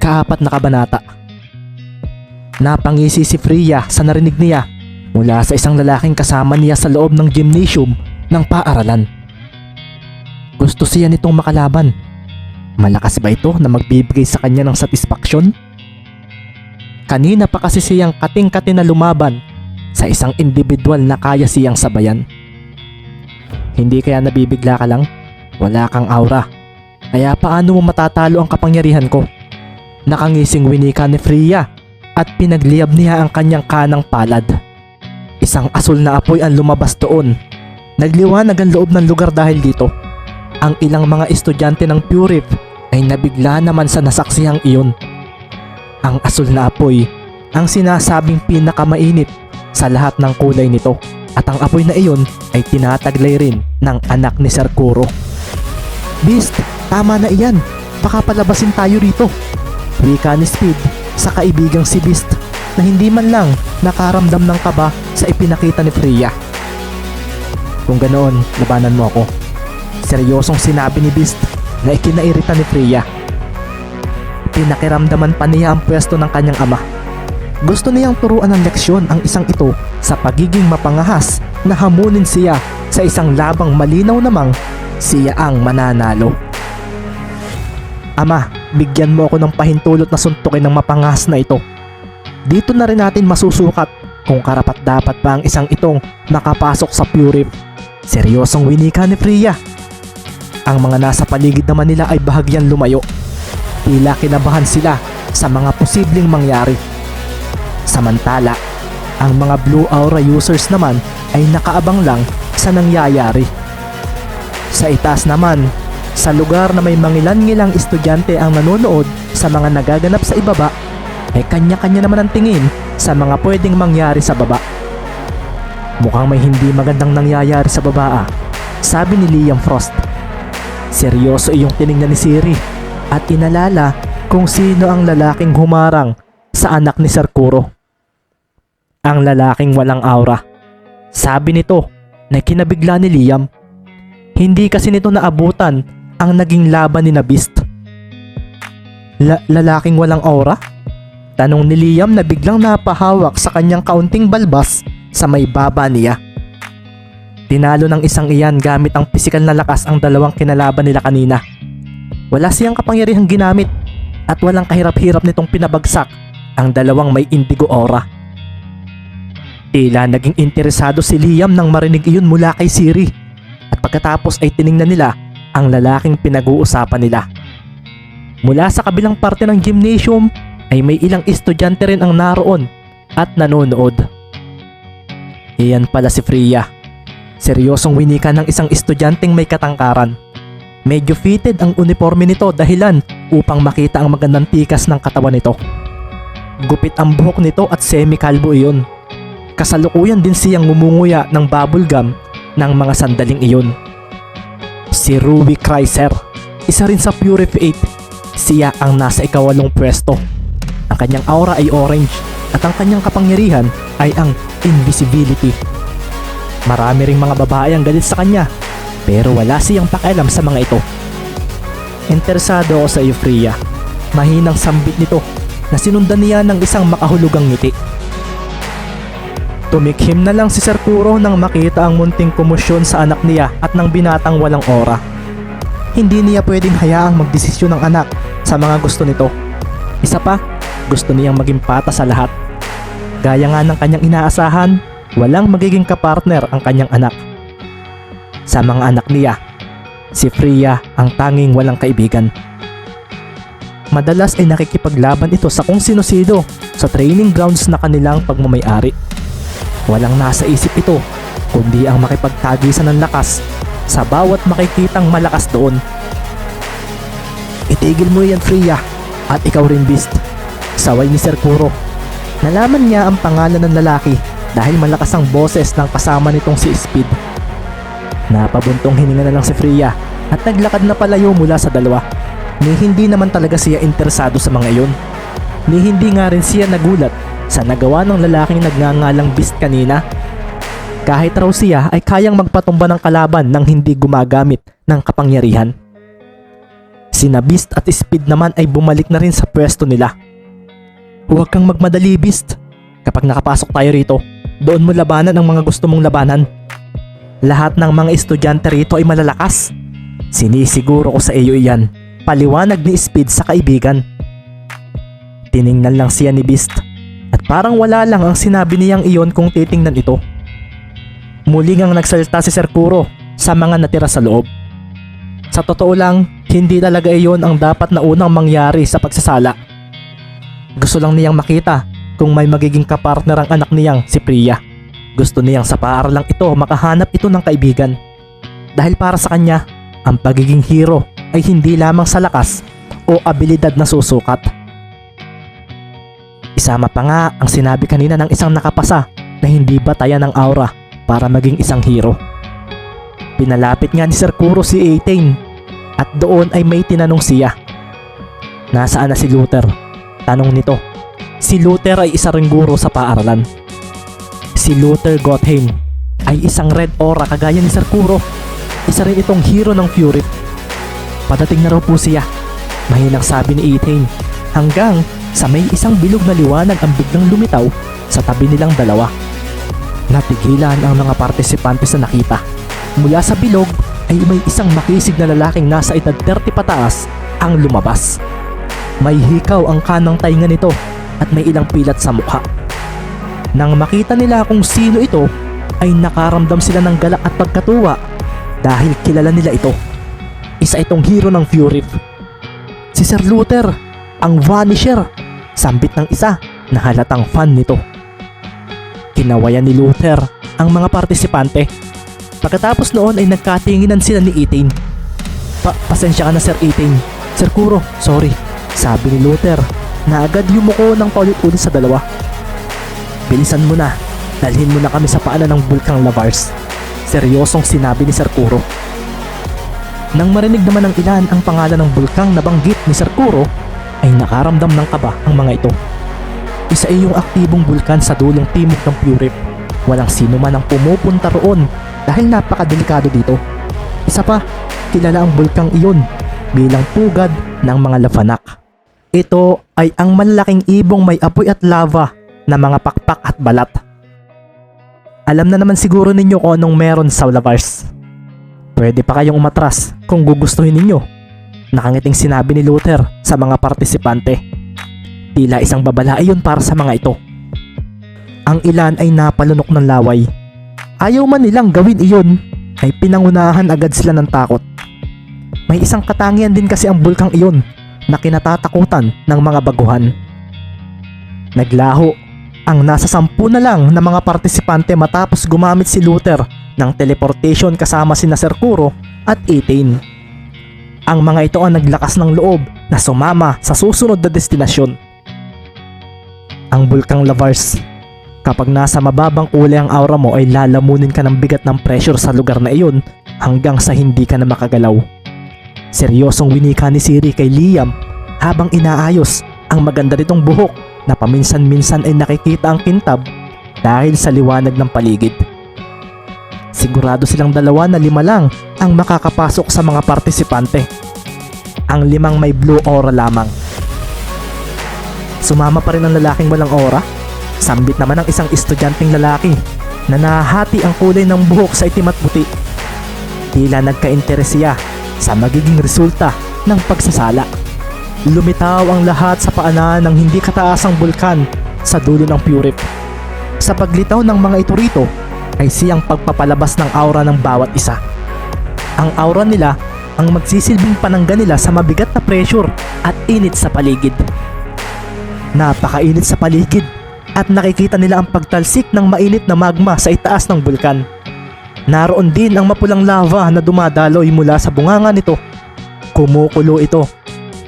ika-4 na kabanata. Napangisi si Freya sa narinig niya mula sa isang lalaking kasama niya sa loob ng gymnasium ng paaralan. Gusto siya nitong makalaban. Malakas ba ito na magbibigay sa kanya ng satisfaksyon? Kanina pa kasi siyang kating-kati na lumaban sa isang individual na kaya siyang sabayan. Hindi kaya nabibigla ka lang? Wala kang aura. Kaya paano mo matatalo ang kapangyarihan ko? Nakangising winika ni Freya at pinagliyab niya ang kanyang kanang palad. Isang asul na apoy ang lumabas doon. Nagliwanag ang loob ng lugar dahil dito. Ang ilang mga estudyante ng Purif ay nabigla naman sa nasaksihang iyon. Ang asul na apoy ang sinasabing pinakamainit sa lahat ng kulay nito, at ang apoy na iyon ay tinataglay rin ng anak ni Sir Kuro. Beast, tama na iyan. Baka palabasin tayo rito. Wika ni Speed sa kaibigang si Beast na hindi man lang nakaramdam ng kaba sa ipinakita ni Freya. Kung ganoon, labanan mo ako. Seryosong sinabi ni Beast na ikinairita ni Freya. Pinakiramdaman pa niya ang pwesto ng kanyang ama. Gusto niyang turuan ng leksyon ang isang ito sa pagiging mapangahas na hamunin siya sa isang labang malinaw namang siya ang mananalo. Ama, bigyan mo ako ng pahintulot na suntukin ng mapangahas na ito. Dito na rin natin masusukat kung karapat-dapat ba ang isang itong makapasok sa Purif. Seryosong winika ni Freya. Ang mga nasa paligid naman nila ay bahagyang lumayo. Tila kinabahan sila sa mga posibleng mangyari. Samantala, ang mga Blue Aura users naman ay nakaabang lang sa nangyayari. Sa itaas naman, sa lugar na may mangilan-ngilang estudyante ang nanonood sa mga nagaganap sa ibaba, ay kanya-kanya naman ang tingin sa mga pwedeng mangyari sa baba. Mukhang may hindi magandang nangyayari sa baba, sabi ni Liam Frost. Seryoso iyong tiningnan ni Siri at inalala kung sino ang lalaking humarang sa anak ni Sir Kuro. Ang lalaking walang aura. Sabi nito na kinabigla ni Liam. Hindi kasi nito naabutan ang naging laban ni na Beast. Lalaking walang aura? Tanong ni Liam na biglang napahawak sa kanyang kaunting balbas sa may baba niya. Tinalo ng isang iyan gamit ang pisikal na lakas ang dalawang kinalaban nila kanina. Wala siyang kapangyarihang ginamit at walang kahirap-hirap nitong pinabagsak ang dalawang may indigo aura. Tila naging interesado si Liam nang marinig iyon mula kay Siri, at pagkatapos ay tiningnan nila ang lalaking pinag-uusapan nila. Mula sa kabilang parte ng gymnasium ay may ilang estudyante rin ang naroon at nanonood. Iyan pala si Freya. Seryosong winika ng isang estudyanteng may katangkaran. Medyo fitted ang uniforme nito dahilan upang makita ang magandang tikas ng katawan nito. Gupit ang buhok nito at semi-kalbo iyon. Kasalukuyan din siyang ngumunguya ng bubblegum ng mga sandaling iyon. Si Ruby Kreiser, isa rin sa Purif 8. Siya ang nasa ika-8 pwesto. Ang kanyang aura ay orange at ang kanyang kapangyarihan ay ang invisibility. Marami ring mga babae ang galit sa kanya, pero wala siyang pakialam sa mga ito. Interesado ako sa iyo, Freya. Mahinang sambit nito na sinundan niya ng isang makahulugang ngiti. Tumikhim na lang si Sir Kuro nang makita ang munting komosyon sa anak niya at ng binatang walang aura. Hindi niya pwedeng hayaang magdesisyon ng anak sa mga gusto nito. Isa pa, gusto niyang maging patas sa lahat. Gaya nga ng kanyang inaasahan, walang magiging kapartner ang kanyang anak. Sa mga anak niya, si Freya ang tanging walang kaibigan. Madalas ay nakikipaglaban ito sa kung sino-sino sa training grounds na kanilang pagmamayari. Walang nasa isip ito kundi ang makipagtagisan ng lakas sa bawat makikitang malakas doon. Itigil mo yan, Freya, at ikaw rin, Beast, saway ni Sir Kuro. Nalaman niya ang pangalan ng lalaki dahil malakas ang boses ng kasama nitong si Speed. Napabuntong hininga na lang si Freya at naglakad na palayo mula sa dalawa. Ni hindi naman talaga siya interesado sa mga iyon. Ni hindi nga rin siya nagulat sa nagawa ng lalaking nagngangalang Beast kanina. Kahit raw siya ay kayang magpatumba ng kalaban nang hindi gumagamit ng kapangyarihan. Sina Beast at Speed naman ay bumalik na rin sa pwesto nila. Huwag kang magmadali, Beast. Kapag nakapasok tayo rito, doon mo labanan ang mga gusto mong labanan. Lahat ng mga estudyante rito ay malalakas. Sinisiguro ko sa iyo iyan, paliwanag ni Speed sa kaibigan. Tiningnan lang siya ni Beast at parang wala lang ang sinabi niyang iyon kung titingnan ito. Muli ngang nagsalita si Sir Kuro sa mga natira sa loob. Sa totoo lang, hindi talaga iyon ang dapat na unang mangyari sa pagsasala. Gusto lang niyang makita kung may magiging kapartner ang anak niyang si Priya. Gusto niyang sa paaralang ito makahanap ito ng kaibigan. Dahil para sa kanya, ang pagiging hero ay hindi lamang sa lakas o abilidad na susukat. Isama pa nga ang sinabi kanina ng isang nakapasa na hindi batayan ng aura para maging isang hero. Pinalapit nga ni Sir Kuro si Eighteen at doon ay may tinanong siya. Nasaan na si Luther? Tanong nito. Si Luther ay isa ring guro sa paaralan. Si Luther Gotheim ay isang red aura kagaya ni Sir Kuro. Isa rin itong hero ng Fury. Padating na raw po siya, mahinang sabi ni Eighteen, hanggang sa may isang bilog na liwanag ang biglang lumitaw sa tabi nilang dalawa. Natigilan ang mga partisipante sa nakita. Mula sa bilog ay may isang makisig na lalaking nasa edad 30 pataas ang lumabas. May hikaw ang kanang tainga nito at may ilang pilat sa mukha. Nang makita nila kung sino ito, ay nakaramdam sila ng galak at pagkatuwa dahil kilala nila ito. Isa itong hero ng Fury. Si Sir Luther, ang Vanisher, sambit ng isa na halatang fan nito. Kinawayan ni Luther ang mga partisipante. Pagkatapos noon ay nagkatinginan sila ni Eighteen. Pasensya ka na Sir Eighteen. Sir Kuro, sorry, sabi ni Luther na agad yumuko ng paulit-ulit sa dalawa. Bilisan mo na, dalhin mo na kami sa paanan ng Bulkang Lavars. Seryosong sinabi ni Sir Kuro. Nang marinig naman ng ilan ang pangalan ng bulkang nabanggit ni Sir Kuro, ay nakaramdam ng kaba ang mga ito. Isa ay yung aktibong bulkan sa dulong timog ng Purip. Walang sino man ang pumupunta roon dahil napakadelikado dito. Isa pa, kilala ang bulkang iyon bilang pugad ng mga lafanak. Ito ay ang malalaking ibong may apoy at lava na mga pakpak at balat. Alam na naman siguro ninyo kung anong meron sa Lavars. Pwede pa kayong umatras kung gugustuhin ninyo. Nakangiting sinabi ni Luther sa mga partisipante. Tila isang babala iyon para sa mga ito. Ang ilan ay napalunok ng laway. Ayaw man nilang gawin iyon, ay pinangunahan agad sila ng takot. May isang katangian din kasi ang bulkang iyon na kinatatakutan ng mga baguhan. Naglaho ang nasa 10 na lang na mga partisipante matapos gumamit si Luther ng teleportation kasama sina Sir Kuro at Eighteen. Ang mga ito ang naglakas ng loob na sumama sa susunod na destinasyon. Ang Bulkang Lavars. Kapag nasa mababang kulay ang aura mo ay lalamunin ka ng bigat ng pressure sa lugar na iyon hanggang sa hindi ka na makagalaw. Seryosong winika ni Siri kay Liam habang inaayos ang maganda nitong buhok na paminsan-minsan ay nakikita ang kintab dahil sa liwanag ng paligid. Sigurado silang dalawa na 5 lang ang makakapasok sa mga partisipante. Ang 5 may blue aura lamang. Sumama pa rin ang lalaking walang aura. Sambit naman ang isang estudyanteng lalaki na nahahati ang kulay ng buhok sa itim at puti. Tila nagka-interes siya sa magiging resulta ng pagsasala. Lumitaw ang lahat sa paanan ng hindi kataasang bulkan sa dulo ng Purip. Sa paglitaw ng mga ito rito ay siyang pagpapalabas ng aura ng bawat isa. Ang aura nila ang magsisilbing panangga nila sa mabigat na pressure at init sa paligid. Napakainit sa paligid at nakikita nila ang pagtalsik ng mainit na magma sa itaas ng bulkan. Naroon din ang mapulang lava na dumadaloy mula sa bunganga nito. Kumukulo ito.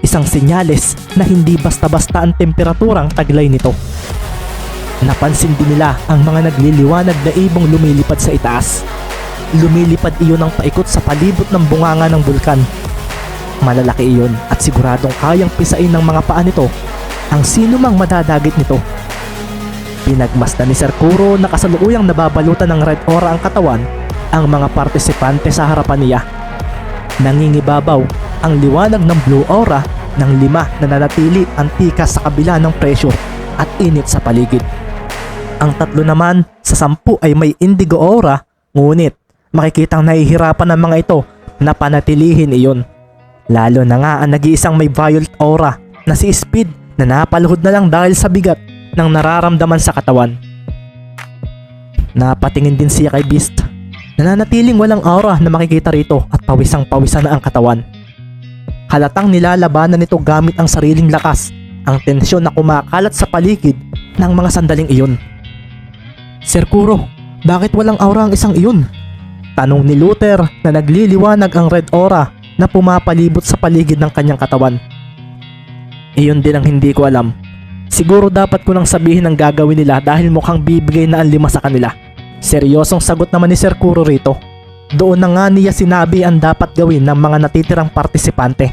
Isang senyales na hindi basta-basta ang temperaturang taglay nito. Napansin din nila ang mga nagliliwanag na ibong lumilipad sa itaas. Lumilipad iyon ng paikot sa palibot ng bunganga ng bulkan. Malalaki iyon at siguradong kayang pisain ng mga paa nito ang sino mang madadagit nito. Pinagmasdan ni Sir Kuro na kasalukuyang nababalutan ng red aura ang katawan ang mga partisipante sa harapan niya. Nangingibabaw ang liwanag ng blue aura ng 5 na nanatili antika sa kabila ng pressure at init sa paligid. Ang 3 naman sa 10 ay may indigo aura, ngunit makikitang nahihirapan ng mga ito na panatilihin iyon. Lalo na nga ang nag-iisang may violet aura na si Speed na napaluhod na lang dahil sa bigat ng nararamdaman sa katawan. Napatingin din siya kay Beast. Nananatiling walang aura na makikita rito at pawisang-pawisan na ang katawan. Halatang nilalabanan nito gamit ang sariling lakas ang tensyon na kumakalat sa paligid ng mga sandaling iyon. Sir Kuro, bakit walang aura ang isang iyon? Tanong ni Luther na nagliliwanag ang red aura na pumapalibot sa paligid ng kanyang katawan. Iyon din ang hindi ko alam. Siguro dapat ko nang sabihin ang gagawin nila dahil mukhang bibigay na ang 5 sa kanila. Seryosong sagot naman ni Sir Kuro rito. Doon na nga niya sinabi ang dapat gawin ng mga natitirang partisipante.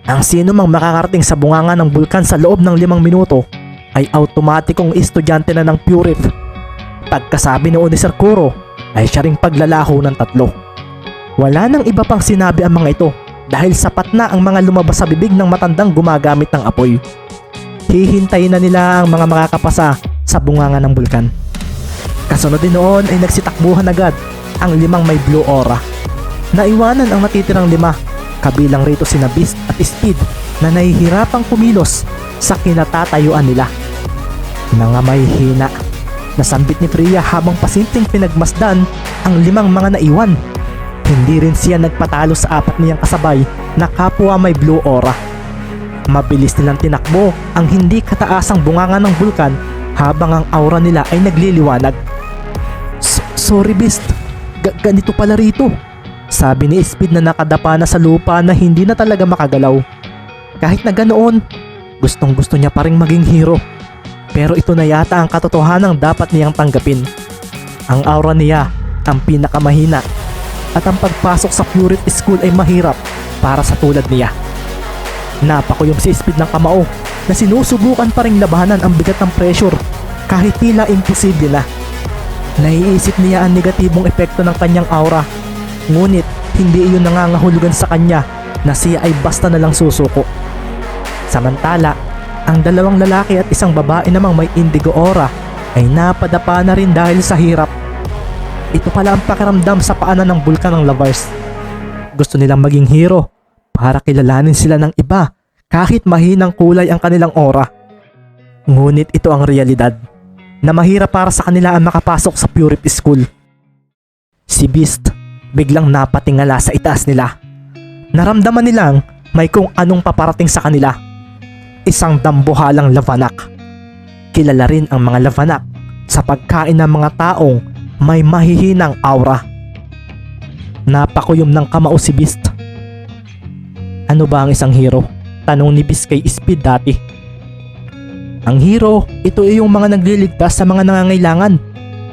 Ang sino mang makakarating sa bunganga ng bulkan sa loob ng 5 minuto ay automatikong estudyante na ng Purif. Pagkasabi noon ni Sir Kuro ay siya ring paglalaho ng 3. Wala nang iba pang sinabi ang mga ito dahil sapat na ang mga lumabas sa bibig ng matandang gumagamit ng apoy. Hihintayin na nila ang mga makakapasa sa bunganga ng bulkan. Kasunod din noon ay nagsitakbuhan agad ang 5 may blue aura. Naiwanan ang natitirang 5, kabilang rito sina Beast at Speed na nahihirapang kumilos sa kinatatayuan nila. Mga may hina, nasambit ni Priya habang pasimpleng pinagmasdan ang 5 mga naiwan. Hindi rin siya nagpatalo sa 4 niyang kasabay na kapwa may blue aura. Mabilis nilang tinakbo ang hindi kataasang bunganga ng bulkan habang ang aura nila ay nagliliwanag. Sorry Beast, ganito pala rito, sabi ni Speed na nakadapa na sa lupa na hindi na talaga makagalaw. Kahit na ganoon, gustong gusto niya pa ring maging hero. Pero ito na yata ang katotohanang dapat niyang tanggapin. Ang aura niya ang pinakamahina at ang pagpasok sa Purif School ay mahirap para sa tulad niya. Napakuyom si Speed ng kamao na sinusubukan pa ring labanan ang bigat ng pressure kahit tila imposible na. Naiisip niya ang negatibong epekto ng kanyang aura, ngunit hindi iyon nangangahulugan sa kanya na siya ay basta na lang susuko. Samantala, ang 2 lalaki at 1 babae namang may indigo aura ay napadapa na rin dahil sa hirap. Ito pala ang pakiramdam sa paanan ng bulkan ng Lavars. Gusto nilang maging hero para kilalanin sila ng iba kahit mahinang kulay ang kanilang aura. Ngunit ito ang realidad na mahirap para sa kanila ang makapasok sa Purif School. Si Beast biglang napatingala sa itaas nila. Naramdaman nilang may kung anong paparating sa kanila. Isang dambuhalang lavanak. Kilala rin ang mga lavanak sa pagkain ng mga taong may mahihinang aura. Napakuyom ng kamao si Beast. Ano ba ang isang hero? Tanong ni Beast kay Speed dati. Ang hero, ito ay yung mga nagliligtas sa mga nangangailangan.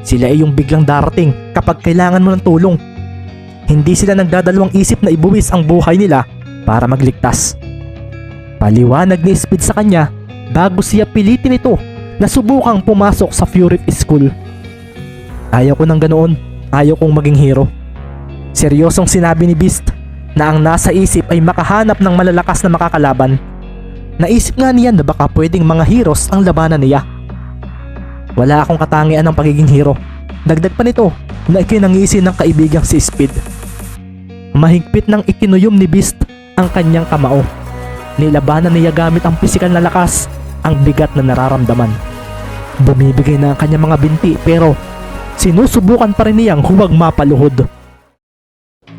Sila ay yung biglang darating kapag kailangan mo ng tulong. Hindi sila nagdadalawang isip na ibuwis ang buhay nila para magligtas. Paliwanag ni Speed sa kanya bago siya pilitin ito na subukang pumasok sa Purif School. Ayaw ko ng ganoon, ayaw kong maging hero. Seryosong sinabi ni Beast na ang nasa isip ay makahanap ng malalakas na makakalaban. Naisip nga niya na baka pwedeng mga heroes ang labanan niya. Wala akong katangian ng pagiging hero. Dagdag pa nito na ikinangisi ng kaibigang si Speed. Mahigpit nang ikinuyom ni Beast ang kanyang kamao. Nilabanan niya gamit ang pisikal na lakas ang bigat na nararamdaman. Bumibigay na ang kanyang mga binti pero sinusubukan pa rin niyang huwag mapaluhod.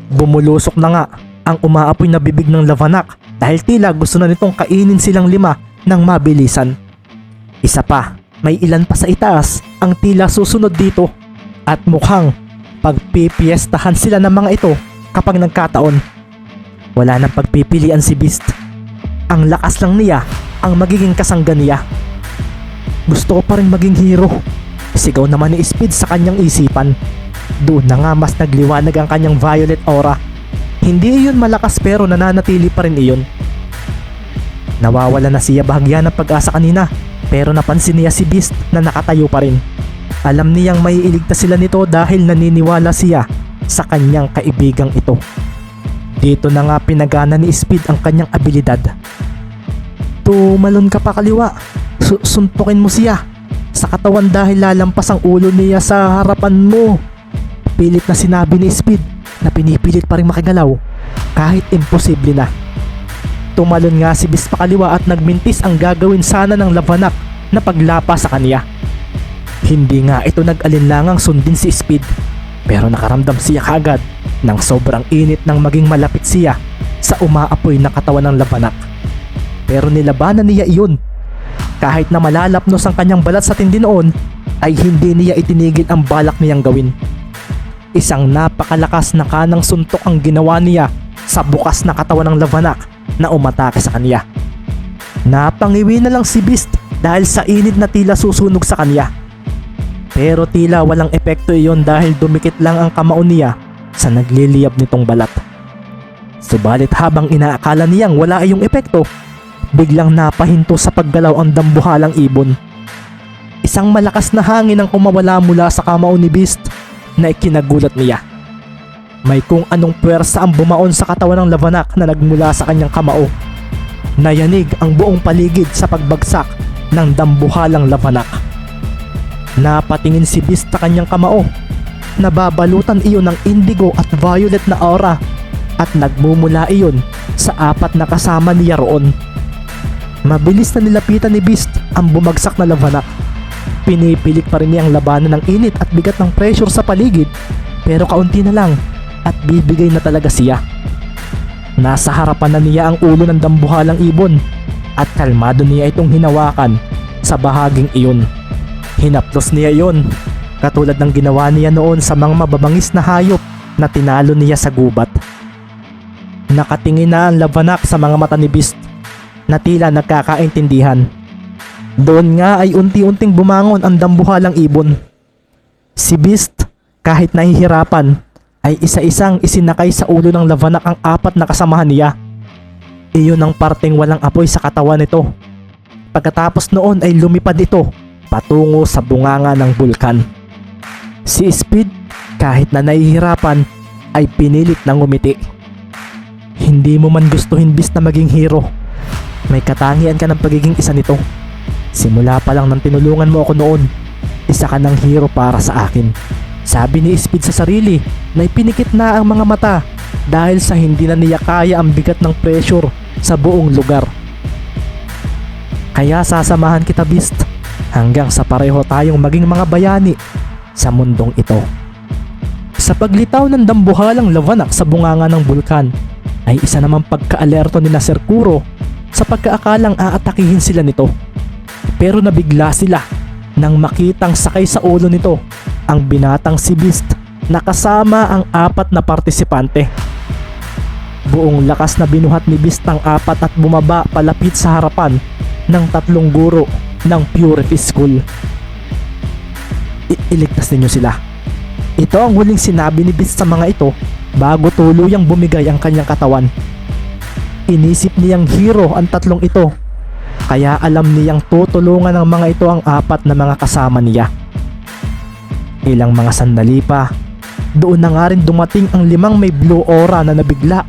Bumulusok na nga ang umaapoy na bibig ng lavanak dahil tila gusto na nitong kainin silang 5 ng mabilisan. Isa pa, may ilan pa sa itaas ang tila susunod dito at mukhang pagpipiestahan sila ng mga ito kapag nagkataon. Wala nang pagpipilian si Beast. Ang lakas lang niya ang magiging kasangga niya. Gusto ko pa rin maging hero, sigaw naman ni Speed sa kanyang isipan. Doon na nga mas nagliwanag ang kanyang violet aura. Hindi iyon malakas pero nananatili pa rin iyon. Nawawala na siya bahagya ng pag-asa kanina pero napansin niya si Beast na nakatayo pa rin. Alam niyang may iligtas sila nito dahil naniniwala siya sa kanyang kaibigang ito. Dito na nga pinagana ni Speed ang kanyang abilidad. Tumalon ka pa kaliwa. Suntukin mo siya sa katawan dahil lalampas ang ulo niya sa harapan mo. Pilit na sinabi ni Speed na pinipilit pa rin makigalaw kahit imposible na. Tumalon nga si Beast pa kaliwa at nagmintis ang gagawin sana ng labanak na paglapa sa kanya. Hindi nga ito nag-alinlangang sundin si Speed, pero nakaramdam siya kaagad ng sobrang init nang maging malapit siya sa umaapoy na katawan ng labanak. Pero nilabanan niya iyon. Kahit na malalapnos ang kanyang balat sa tindi noon, ay hindi niya itinigil ang balak niyang gawin. Isang napakalakas na kanang suntok ang ginawa niya sa bukas na katawan ng labanak na umatake sa kanya. Napangiwi na lang si Beast dahil sa init na tila susunog sa kanya. Pero tila walang epekto iyon dahil dumikit lang ang kamao niya sa nagliliyab nitong balat. Subalit habang inaakala niyang wala iyong epekto, biglang napahinto sa paggalaw ang dambuhalang ibon. Isang malakas na hangin ang kumawala mula sa kamao ni Beast na ikinagulat niya. May kung anong puwersa ang bumaon sa katawan ng labanak na nagmula sa kanyang kamao. Nayanig ang buong paligid sa pagbagsak ng dambuhalang labanak. Napatingin si Beast sa kanyang kamao. Nababalutan iyon ng indigo at violet na aura at nagmumula iyon sa 4 na kasama niya roon. Mabilis na nilapitan ni Beast ang bumagsak na labanak. Pinipilit pa rin niyang labanan ng init at bigat ng pressure sa paligid, pero kaunti na lang at bibigay na talaga siya. Nasa harapan na niya ang ulo ng dambuhalang ibon at kalmado niya itong hinawakan sa bahaging iyon. Hinaplos niya iyon, katulad ng ginawa niya noon sa mga mababangis na hayop na tinalo niya sa gubat. Nakatingin na ang labanak sa mga mata ni Beast na tila nagkakaintindihan. Doon nga ay unti-unting bumangon ang dambuhalang ibon. Si Beast, kahit nahihirapan, ay isa-isang isinakay sa ulo ng labanak ang 4 na kasamahan niya. Iyon ang parteng walang apoy sa katawan nito. Pagkatapos noon ay lumipad ito patungo sa bunganga ng bulkan. Si Speed, kahit na nahihirapan, ay pinilit na ngumiti. Hindi mo man gustuhin Beast na maging hero. May katangian ka ng pagiging isa nito. Simula pa lang nang tinulungan mo ako noon, isa ka ng hero para sa akin. Sabi ni Speed sa sarili na ipinikit na ang mga mata dahil sa hindi na niya kaya ang bigat ng pressure sa buong lugar. Kaya sasamahan kita Beast hanggang sa pareho tayong maging mga bayani sa mundong ito. Sa paglitaw ng dambuhalang labanak sa bunganga ng bulkan ay isa namang pagka-alerto ni Sir Kuro sa pagkaakalang aatakihin sila nito. Pero nabigla sila nang makitang sakay sa ulo nito ang binatang si Beast na kasama ang 4 na partisipante. Buong lakas na binuhat ni Beast ang 4 at bumaba palapit sa harapan ng 3 guro ng Purity School. Iligtas ninyo sila. Ito ang huling sinabi ni Beast sa mga ito bago tuluyang bumigay ang kanyang katawan. Inisip niyang hero ang 3 ito, kaya alam niyang tutulungan ng mga ito ang 4 na mga kasama niya. Ilang mga sandali pa, doon na nga rin dumating ang 5 may blue aura na nabigla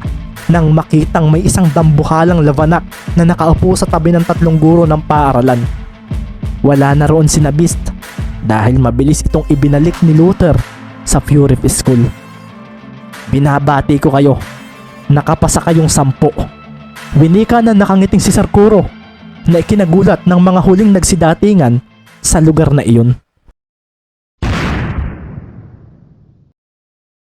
nang makitang may isang dambuhalang labanak na nakaupo sa tabi ng 3 guro ng paaralan. Wala na roon sina Beast dahil mabilis itong ibinalik ni Luther sa Purity School. Binabati ko kayo, nakapasa kayong 10. Winika na nakangiting si Sir Kuro na ikinagulat ng mga huling nagsidatingan sa lugar na iyon.